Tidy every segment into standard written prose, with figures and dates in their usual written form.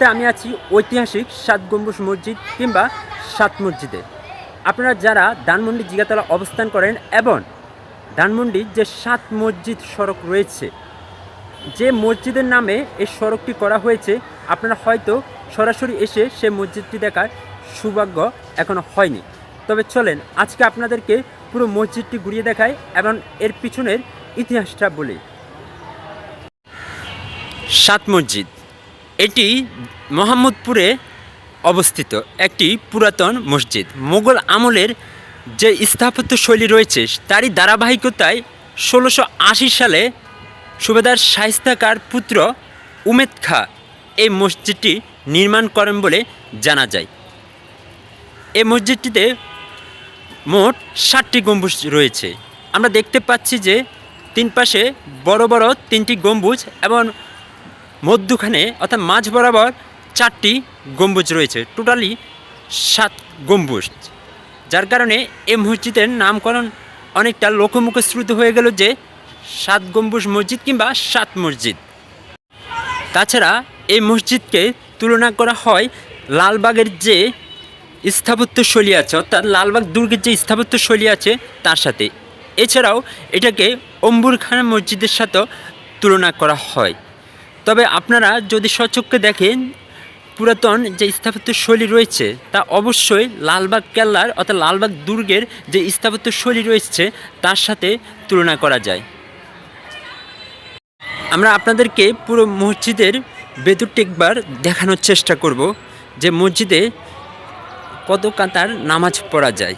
মুহূর্তে আমি আছি ঐতিহাসিক ৭ গম্বুজ মসজিদ কিংবা ৭ মসজিদে। আপনারা যারা ধানমন্ডি জিগাতলা অবস্থান করেন এবং ধানমন্ডির যে ৭ মসজিদ সড়ক রয়েছে, যে মসজিদের নামে এই সড়কটি করা হয়েছে, আপনারা হয়তো সরাসরি এসে সে মসজিদটি দেখার সৌভাগ্য এখনও হয়নি। তবে চলেন আজকে আপনাদেরকে পুরো মসজিদটি ঘুরিয়ে দেখাই এবং এর পিছনের ইতিহাসটা বলি। ৭ মসজিদ এটি মোহাম্মদপুরে অবস্থিত একটি পুরাতন মসজিদ। মোগল আমলের যে স্থাপত্যশৈলী রয়েছে তারই ধারাবাহিকতায় ১৬৮০ সালে সুবেদার শায়েস্তা খাঁর পুত্র উমেদ খাঁ এই মসজিদটি নির্মাণ করেন বলে জানা যায়। এই মসজিদটিতে মোট ৭টি গম্বুজ রয়েছে। আমরা দেখতে পাচ্ছি যে তিন পাশে বড় বড় ৩টি গম্বুজ এবং মধ্যখানে অর্থাৎ মাঝ বরাবর 4টি গম্বুজ রয়েছে, টোটালি 7 গম্বুজ, যার কারণে এই মসজিদের নামকরণ অনেকটা লোকমুখে শ্রুত হয়ে গেল যে ৭ গম্বুজ মসজিদ কিংবা ৭ মসজিদ। তাছাড়া এই মসজিদকে তুলনা করা হয় লালবাগের যে স্থাপত্যশৈলী আছে, অর্থাৎ লালবাগ দুর্গের যে স্থাপত্যশৈলী আছে তার সাথে। এছাড়াও এটাকে অম্বুর খান মসজিদের সাথেও তুলনা করা হয়। তবে আপনারা যদি স্বচক্ষে দেখেন পুরাতন যে স্থাপত্যশৈলী রয়েছে তা অবশ্যই লালবাগ কেল্লার অর্থাৎ লালবাগ দুর্গের যে স্থাপত্যশৈলী রয়েছে তার সাথে তুলনা করা যায়। আমরা আপনাদেরকে পুরো মসজিদের ভেতরটি একবার দেখানোর চেষ্টা করব যে মসজিদে কত কাতার নামাজ পড়া যায়।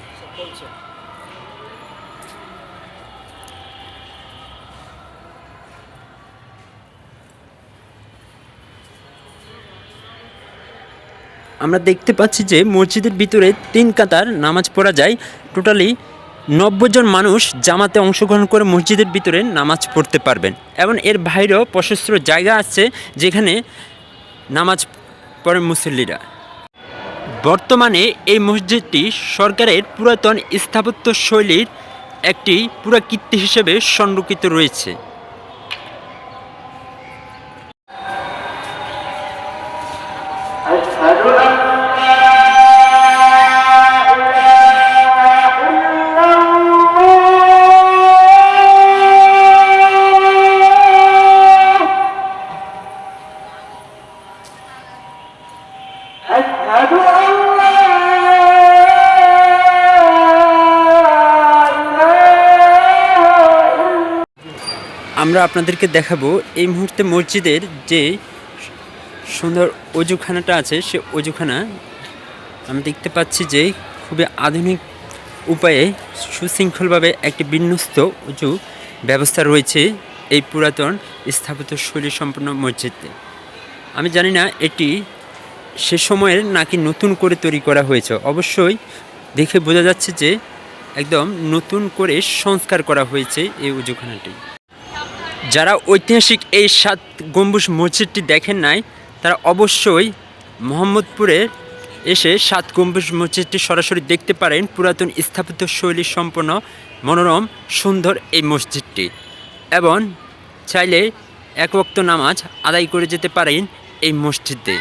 আমরা দেখতে পাচ্ছি যে মসজিদের ভিতরে 3 কাতার নামাজ পড়া যায়। টোটালি 90 জন মানুষ জামাতে অংশগ্রহণ করে মসজিদের ভিতরে নামাজ পড়তে পারবেন এবং এর বাইরেও প্রশস্ত জায়গা আছে যেখানে নামাজ পড়েন মুসল্লিরা। বর্তমানে এই মসজিদটি সরকারের পুরাতন স্থাপত্যশৈলীর একটি পুরাকীর্তি হিসেবে সংরক্ষিত রয়েছে। আমরা আপনাদেরকে দেখাবো এই মুহূর্তে মসজিদের যে সুন্দর অজুখানাটা আছে সে অজুখানা আমরা দেখতে পাচ্ছি যে খুবই আধুনিক উপায়ে সুশৃঙ্খলভাবে একটি বিন্যস্ত অজু ব্যবস্থা রয়েছে এই পুরাতন স্থাপত্যশৈলী সম্পন্ন মসজিদে। আমি জানি না এটি সে সময়ের নাকি নতুন করে তৈরি করা হয়েছে, অবশ্যই দেখে বোঝা যাচ্ছে যে একদম নতুন করে সংস্কার করা হয়েছে এই অজুখানাটি। যারা ঐতিহাসিক এই ৭ গম্বুজ মসজিদটি দেখেন নাই তারা অবশ্যই মোহাম্মদপুরে এসে ৭ গম্বুজ মসজিদটি সরাসরি দেখতে পারেন। পুরাতন স্থাপত্যশৈলী সম্পন্ন মনোরম সুন্দর এই মসজিদটি এবং চাইলে এক ওয়াক্ত নামাজ আদায় করে যেতে পারেন এই মসজিদে।